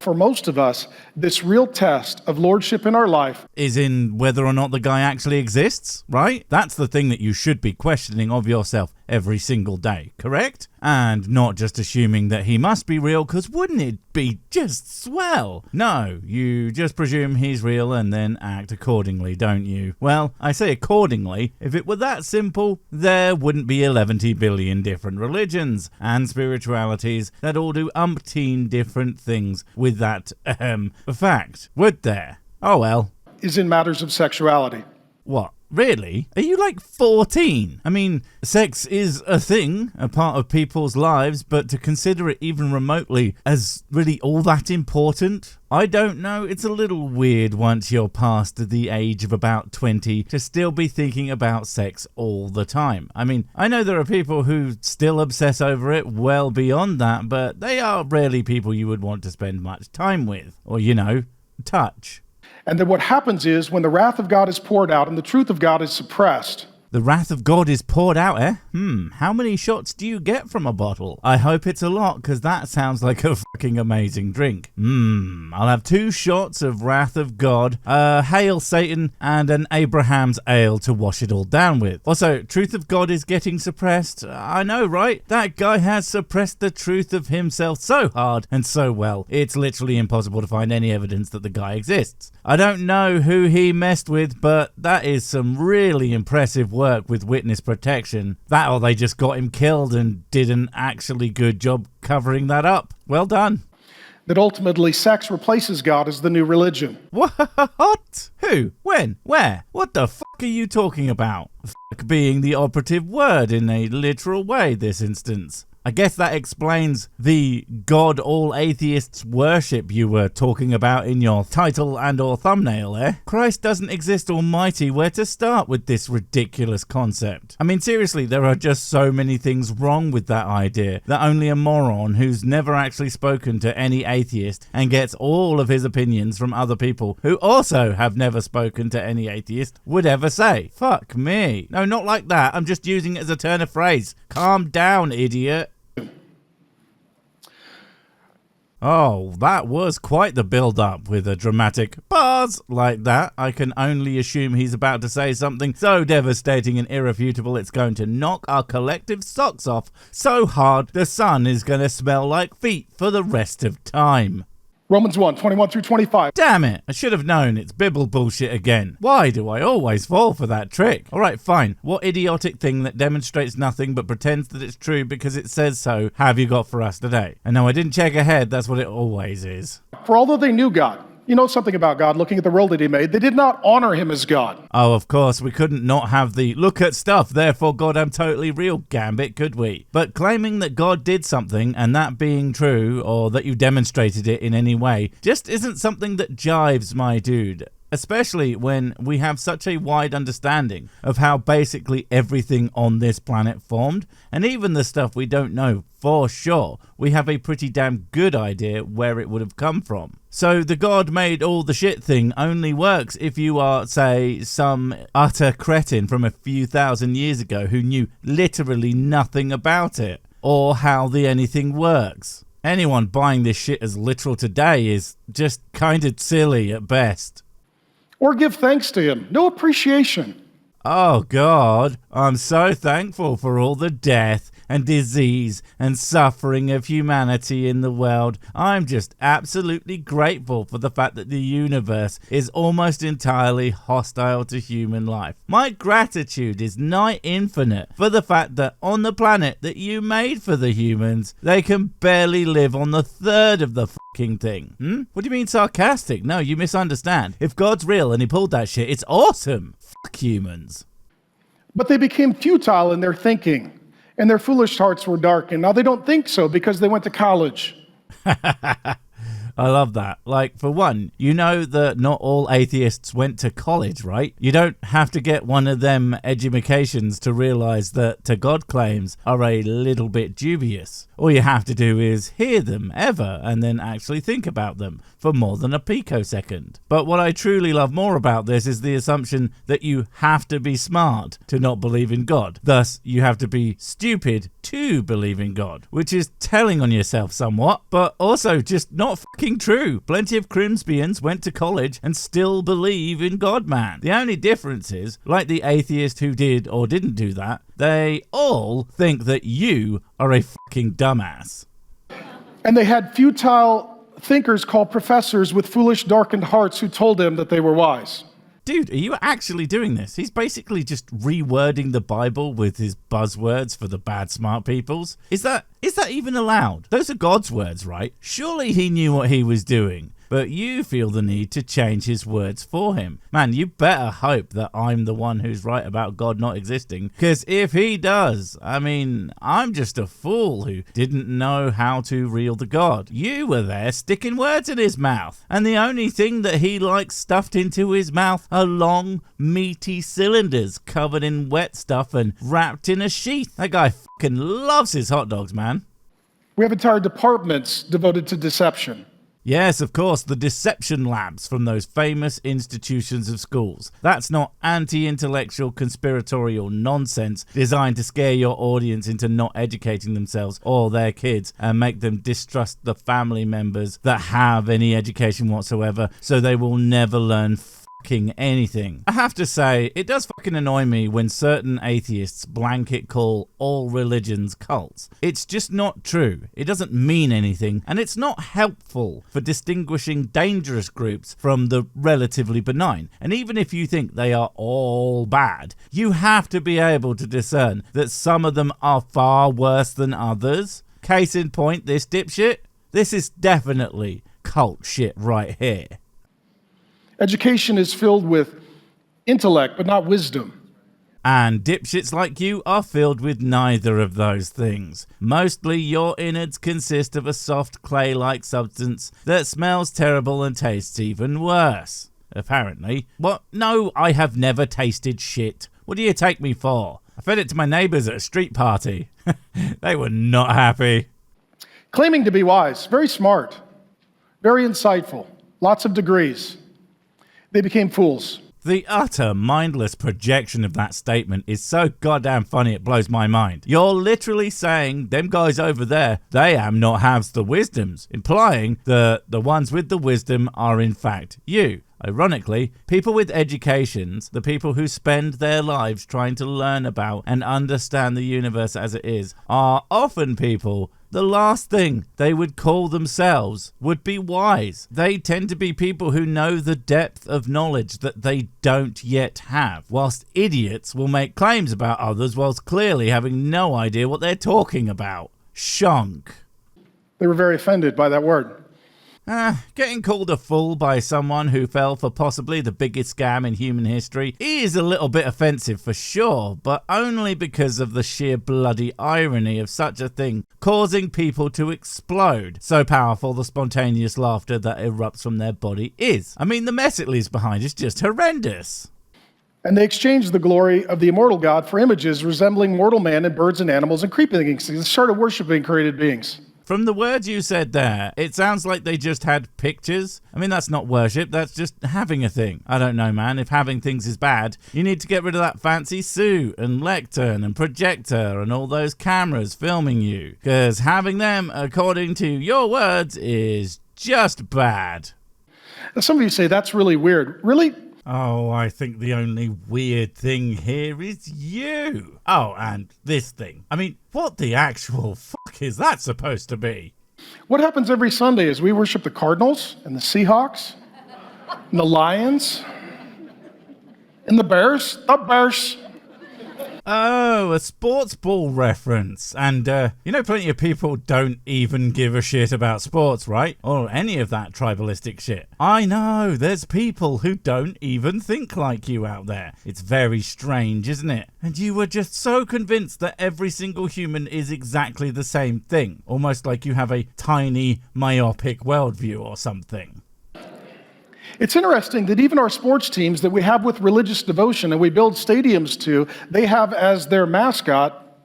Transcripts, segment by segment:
for most of us, this real test of lordship in our life is in whether or not the guy actually exists, right? That's the thing that you should be questioning of yourself every single day, correct? And not just assuming that he must be real, because wouldn't it be just swell? No, you just presume he's real and then act accordingly, don't you? Well, I say accordingly. If it were that simple, there wouldn't be 11 billion different religions and spiritualities that all do umpteen different things with that fact, would there? Oh well. is in matters of sexuality. What? Really? Are you like 14? I mean, sex is a thing, a part of people's lives, but to consider it even remotely as really all that important? I don't know, it's a little weird once you're past the age of about 20 to still be thinking about sex all the time. I mean, I know there are people who still obsess over it well beyond that, but they are rarely people you would want to spend much time with, or, you know, touch. And then what happens is when the wrath of God is poured out and the truth of God is suppressed. The wrath of God is poured out, eh? How many shots do you get from a bottle? I hope it's a lot, because that sounds like a fucking amazing drink. I'll have 2 shots of wrath of God, Hail Satan, and an Abraham's ale to wash it all down with. Also, truth of God is getting suppressed. I know, right? That guy has suppressed the truth of himself so hard and so well, it's literally impossible to find any evidence that the guy exists. I don't know who he messed with, but that is some really impressive work with witness protection. That or they just got him killed and did an actually good job covering that up. Well done. That ultimately sex replaces God as the new religion. What? Who? When? Where? What the fuck are you talking about? Fuck being the operative word in a literal way this instance. I guess that explains the God all atheists worship you were talking about in your title and or thumbnail, eh? Christ doesn't exist almighty, where to start with this ridiculous concept? I mean, seriously, there are just so many things wrong with that idea that only a moron who's never actually spoken to any atheist and gets all of his opinions from other people who also have never spoken to any atheist would ever say. Fuck me. No, not like that. I'm just using it as a turn of phrase. Calm down, idiot. Oh, that was quite the build-up with a dramatic pause like that. I can only assume he's about to say something so devastating and irrefutable it's going to knock our collective socks off so hard the sun is going to smell like feet for the rest of time. Romans 1, 21 through 25. Damn it, I should have known it's Bible bullshit again. Why do I always fall for that trick? Alright, fine. What idiotic thing that demonstrates nothing but pretends that it's true because it says so have you got for us today? And no, I didn't check ahead, that's what it always is. For although they knew God, you know something about God, looking at the world that he made, they did not honor him as God. Oh, of course, we couldn't not have the look at stuff, therefore God, I'm totally real gambit, could we? But claiming that God did something and that being true, or that you demonstrated it in any way, just isn't something that jives, my dude. Especially when we have such a wide understanding of how basically everything on this planet formed, and even the stuff we don't know for sure, we have a pretty damn good idea where it would have come from. So the God made all the shit thing only works if you are, say, some utter cretin from a few thousand years ago who knew literally nothing about it, or how the anything works. Anyone buying this shit as literal today is just kind of silly at best. Or give thanks to him. No appreciation. Oh God, I'm so thankful for all the death and disease and suffering of humanity in the world. I'm just absolutely grateful for the fact that the universe is almost entirely hostile to human life. My gratitude is nigh infinite for the fact that on the planet that you made for the humans, they can barely live on the third of the fucking thing. What do you mean sarcastic? No, you misunderstand. If God's real and he pulled that shit, it's awesome. Fuck humans. But they became futile in their thinking, and their foolish hearts were darkened. Now they don't think so because they went to college. I love that. Like, for one, you know that not all atheists went to college, right? You don't have to get one of them edumacations to realize that to God claims are a little bit dubious. All you have to do is hear them ever and then actually think about them for more than a picosecond. But what I truly love more about this is the assumption that you have to be smart to not believe in God. Thus, you have to be stupid to believe in God, which is telling on yourself somewhat, but also just not fucking fucking true. Plenty of Crimsbians went to college and still believe in God, man. The only difference is, like the atheist who did or didn't do that, they all think that you are a fucking dumbass. And they had futile thinkers called professors with foolish, darkened hearts who told them that they were wise. Dude, are you actually doing this? He's basically just rewording the Bible with his buzzwords for the bad smart peoples. Is that even allowed? Those are God's words, right? Surely he knew what he was doing. But you feel the need to change his words for him. Man, you better hope that I'm the one who's right about God not existing. Because if he does, I mean, I'm just a fool who didn't know how to reel the God. You were there sticking words in his mouth. And the only thing that he likes stuffed into his mouth are long, meaty cylinders covered in wet stuff and wrapped in a sheath. That guy fucking loves his hot dogs, man. We have entire departments devoted to deception. Yes, of course, the deception labs from those famous institutions of schools. That's not anti-intellectual conspiratorial nonsense designed to scare your audience into not educating themselves or their kids and make them distrust the family members that have any education whatsoever, so they will never learn anything. I have to say, it does fucking annoy me when certain atheists blanket call all religions cults. It's just not true. It doesn't mean anything, and it's not helpful for distinguishing dangerous groups from the relatively benign. And even if you think they are all bad, you have to be able to discern that some of them are far worse than others. Case in point, this dipshit. This is definitely cult shit right here. Education is filled with intellect, but not wisdom. And dipshits like you are filled with neither of those things. Mostly your innards consist of a soft clay-like substance that smells terrible and tastes even worse. Apparently. What? No, I have never tasted shit. What do you take me for? I fed it to my neighbours at a street party. They were not happy. Claiming to be wise, very smart, very insightful, lots of degrees. They became fools. The utter mindless projection of that statement is so goddamn funny it blows my mind. You're literally saying them guys over there, they am not haves the wisdoms, implying that the ones with the wisdom are in fact you. Ironically, people with educations, the people who spend their lives trying to learn about and understand the universe as it is, are often people the last thing they would call themselves would be wise. They tend to be people who know the depth of knowledge that they don't yet have, whilst idiots will make claims about others whilst clearly having no idea what they're talking about. Shonk. They were very offended by that word. Getting called a fool by someone who fell for possibly the biggest scam in human history is a little bit offensive for sure, but only because of the sheer bloody irony of such a thing causing people to explode. So powerful the spontaneous laughter that erupts from their body is. I mean, the mess it leaves behind is just horrendous. And they exchanged the glory of the immortal God for images resembling mortal man and birds and animals and creeping things. They started worshiping created beings. From the words you said there, it sounds like they just had pictures. I mean, that's not worship, that's just having a thing. I don't know, man. If having things is bad, you need to get rid of that fancy suit and lectern and projector and all those cameras filming you. Because having them, according to your words, is just bad. Now, some of you say, that's really weird. Really? Oh, I think the only weird thing here is you. Oh, and this thing. I mean, what the actual fuck is that supposed to be? What happens every Sunday is we worship the Cardinals and the Seahawks and the Lions and the Bears. The Bears. Oh, a sports ball reference. And, you know, plenty of people don't even give a shit about sports, right? Or any of that tribalistic shit. I know, there's people who don't even think like you out there. It's very strange, isn't it? And you were just so convinced that every single human is exactly the same thing. Almost like you have a tiny, myopic worldview or something. It's interesting that even our sports teams that we have with religious devotion and we build stadiums to, they have as their mascot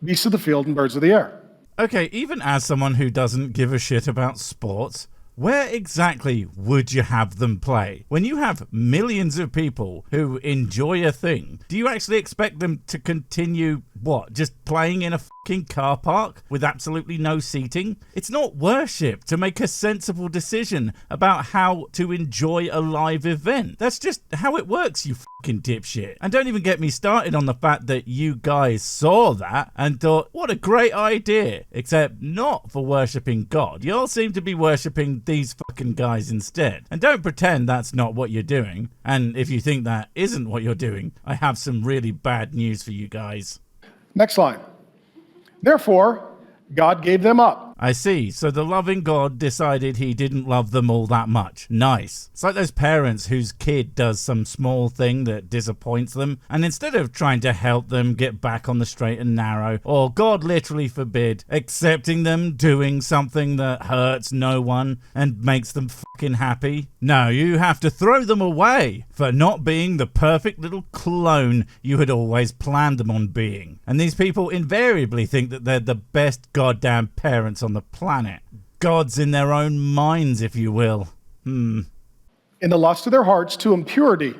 beasts of the field and birds of the air. Okay, even as someone who doesn't give a shit about sports, where exactly would you have them play? When you have millions of people who enjoy a thing, do you actually expect them to continue, just playing in a fucking car park with absolutely no seating? It's not worship to make a sensible decision about how to enjoy a live event. That's just how it works, you fucking dipshit. And don't even get me started on the fact that you guys saw that and thought, what a great idea. Except not for worshipping God. You all seem to be worshipping these fucking guys instead. And don't pretend that's not what you're doing. And if you think that isn't what you're doing, I have some really bad news for you guys. Next line. Therefore, God gave them up. I see. So the loving God decided he didn't love them all that much. Nice. It's like those parents whose kid does some small thing that disappoints them, and instead of trying to help them get back on the straight and narrow, or God literally forbid, accepting them doing something that hurts no one and makes them fucking happy, no, you have to throw them away for not being the perfect little clone you had always planned them on being. And these people invariably think that they're the best goddamn parents on the planet. Gods in their own minds, if you will. In the lust of their hearts to impurity,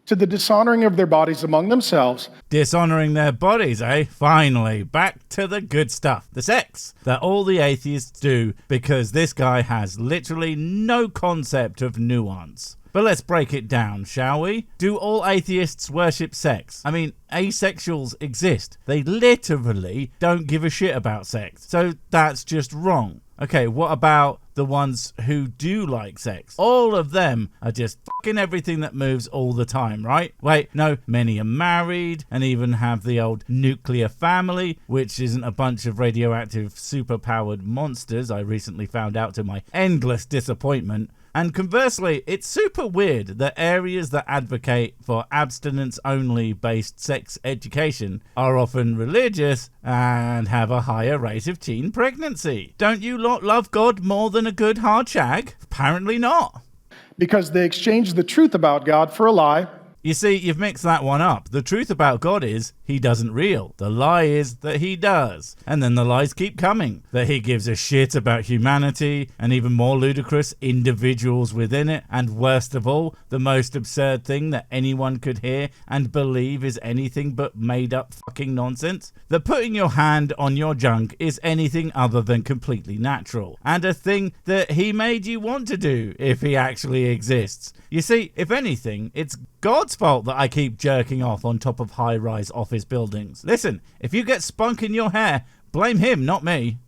to the dishonoring of their bodies among themselves. Dishonoring their bodies, eh? Finally, back to the good stuff. The sex that all the atheists do, because this guy has literally no concept of nuance. But let's break it down, shall we? Do all atheists worship sex? I mean, asexuals exist. They literally don't give a shit about sex. So that's just wrong. Okay, what about the ones who do like sex? All of them are just fucking everything that moves all the time, right? Wait, no, many are married and even have the old nuclear family, which isn't a bunch of radioactive superpowered monsters, I recently found out to my endless disappointment. And conversely, it's super weird that areas that advocate for abstinence-only based sex education are often religious and have a higher rate of teen pregnancy. Don't you lot love God more than a good hard shag? Apparently not. Because they exchanged the truth about God for a lie. You see, you've mixed that one up. The truth about God is he doesn't real. The lie is that he does. And then the lies keep coming. That he gives a shit about humanity and even more ludicrous individuals within it. And worst of all, the most absurd thing that anyone could hear and believe is anything but made up fucking nonsense. That putting your hand on your junk is anything other than completely natural. And a thing that he made you want to do if he actually exists. You see, if anything, it's God's fault that I keep jerking off on top of high-rise office buildings. Listen, if you get spunk in your hair, blame him, not me.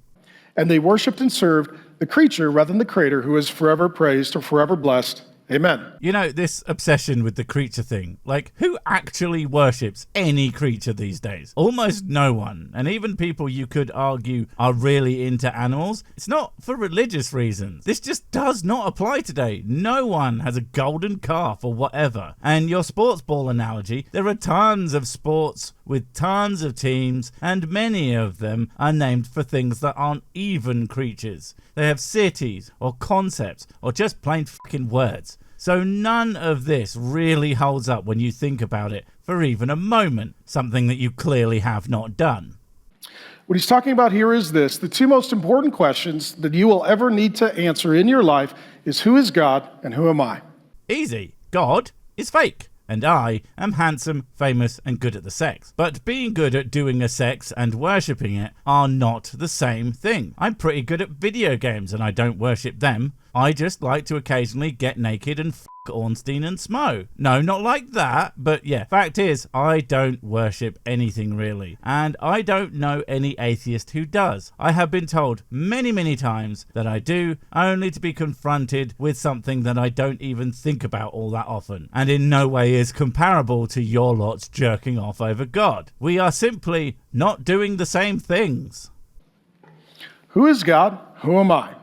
And they worshipped and served the creature rather than the creator, who is forever praised or forever blessed. Amen. You know, this obsession with the creature thing, like, who actually worships any creature these days? Almost no one. And even people you could argue are really into animals, it's not for religious reasons. This just does not apply today. No one has a golden calf or whatever. And your sports ball analogy, there are tons of sports with tons of teams, and many of them are named for things that aren't even creatures. They have cities, or concepts, or just plain fucking words. So none of this really holds up when you think about it for even a moment, something that you clearly have not done. What he's talking about here is this: the two most important questions that you will ever need to answer in your life is, who is God and who am I? Easy. God is fake. And I am handsome, famous, and good at the sex. But being good at doing a sex and worshipping it are not the same thing. I'm pretty good at video games and I don't worship them. I just like to occasionally get naked and fuck Ornstein and Smo. No, not like that, but yeah. Fact is, I don't worship anything really. And I don't know any atheist who does. I have been told many, many times that I do, only to be confronted with something that I don't even think about all that often. And in no way is comparable to your lot's jerking off over God. We are simply not doing the same things. Who is God? Who am I?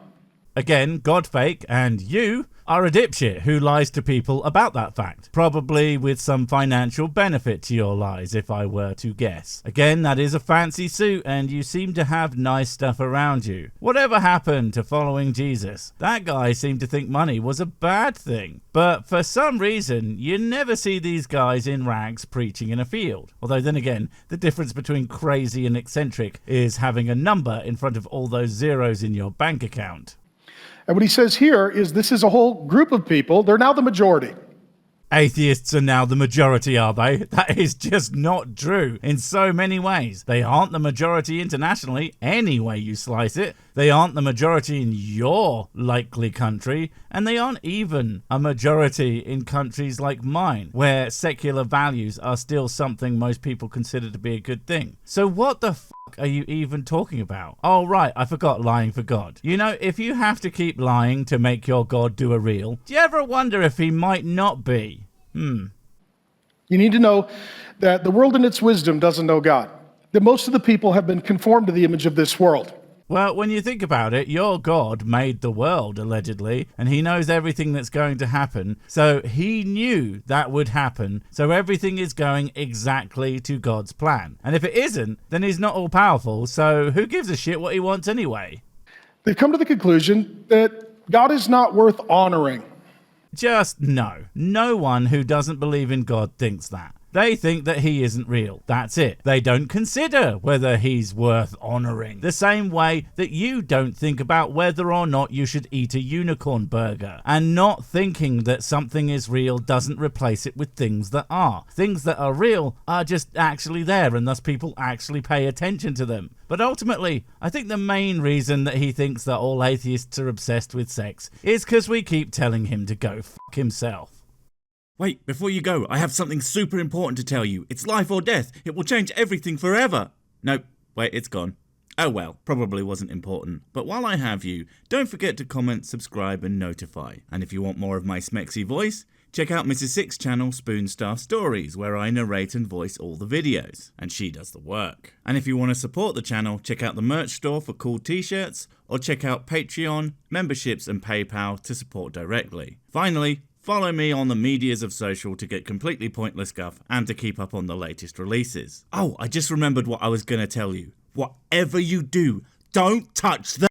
Again, God fake, and you are a dipshit who lies to people about that fact. Probably with some financial benefit to your lies, if I were to guess. Again, that is a fancy suit, and you seem to have nice stuff around you. Whatever happened to following Jesus? That guy seemed to think money was a bad thing. But for some reason, you never see these guys in rags preaching in a field. Although then again, the difference between crazy and eccentric is having a number in front of all those zeros in your bank account. And what he says here is this is a whole group of people. They're now the majority. Atheists are now the majority, are they? That is just not true in so many ways. They aren't the majority internationally, any way you slice it. They aren't the majority in your likely country, and they aren't even a majority in countries like mine, where secular values are still something most people consider to be a good thing. So what the fuck are you even talking about? Oh right, I forgot lying for God. You know, if you have to keep lying to make your God do a reel, do you ever wonder if he might not be? You need to know that the world in its wisdom doesn't know God. That most of the people have been conformed to the image of this world. Well, when you think about it, your God made the world, allegedly, and he knows everything that's going to happen. So he knew that would happen. So everything is going exactly to God's plan. And if it isn't, then he's not all powerful. So who gives a shit what he wants anyway? They've come to the conclusion that God is not worth honoring. Just no. No one who doesn't believe in God thinks that. They think that he isn't real. That's it. They don't consider whether he's worth honoring. The same way that you don't think about whether or not you should eat a unicorn burger. And not thinking that something is real doesn't replace it with things that are. Things that are real are just actually there, and thus people actually pay attention to them. But ultimately, I think the main reason that he thinks that all atheists are obsessed with sex is because we keep telling him to go fuck himself. Wait, before you go, I have something super important to tell you. It's life or death. It will change everything forever. Nope, wait, it's gone. Oh well, probably wasn't important. But while I have you, don't forget to comment, subscribe and notify. And if you want more of my smexy voice, check out Mrs. Six channel Spoonstaff Stories, where I narrate and voice all the videos, and she does the work. And if you want to support the channel, check out the merch store for cool t-shirts, or check out Patreon, memberships and PayPal to support directly. Finally, follow me on the medias of social to get completely pointless guff and to keep up on the latest releases. Oh, I just remembered what I was going to tell you. Whatever you do, don't touch the